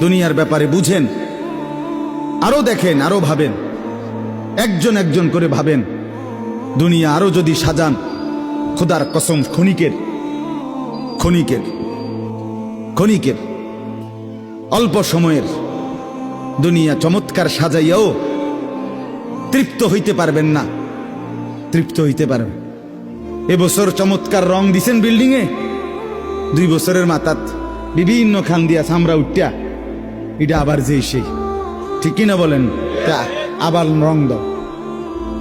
দুনিয়ার ব্যাপারে বুঝেন, আরো দেখেন, আরো ভাবেন, একজন একজন করে ভাবেন। দুনিয়া আরো যদি সাজান, খোদার কসম ক্ষণিকের ক্ষণিকের ক্ষণিকের অল্প সময়ের দুনিয়া চমৎকার সাজাইয়াও তৃপ্ত হইতে পারবেন না, তৃপ্ত হইতে পারবেন। এবছর চমৎকার রং দিছেন বিল্ডিং এ, 2 বছরের মাথাত বিভিন্ন খান দিয়া চামড়া উঠিয়া এটা আবার যে সেই, ঠিক কিনা বলেন? তা আবার রং দাও।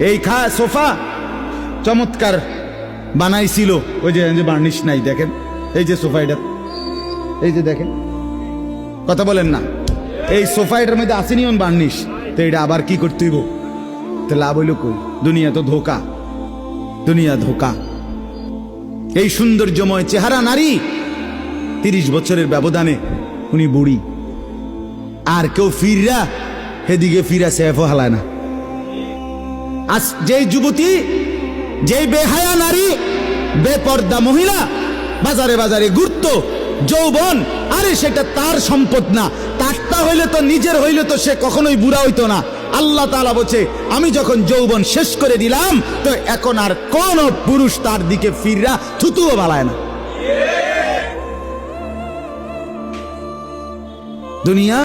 এই সোফা চমৎকার বানাইছিল, ওই যে বার্নিশ নাই, দেখেন এই যে সোফা, এটা এই যে দেখেন, কথা বলেন না, এই সোফা এটার মধ্যে আসেনি বার্নিশ, তো এটা আবার কি করতে হইব? তো লাভ হইল কই? দুনিয়া তো ধোকা, দুনিয়া ধোকা। এই সৌন্দর্যময় চেহারা নারী 30 বছরের ব্যবধানে উনি বুড়ি, আর কেউ ফিররা সেদিকে ফিরা সেফও হালায় না। আজ যেই যুবতী, যেই বেহায়া নারী, বেপর্দা মহিলা বাজারে বাজারে ঘুরতো, যৌবন, আরে সেটা তার সম্পদ না, তারটা হইলে তো নিজের হইলে তো সে কখনোই বুড়া হইতো না। আল্লাহ তাআলা বলছে, আমি যখন যৌবন শেষ করে দিলাম, তো এখন আর কোন পুরুষ তার দিকে ফিররা থুতুও বালায় না। দুনিয়া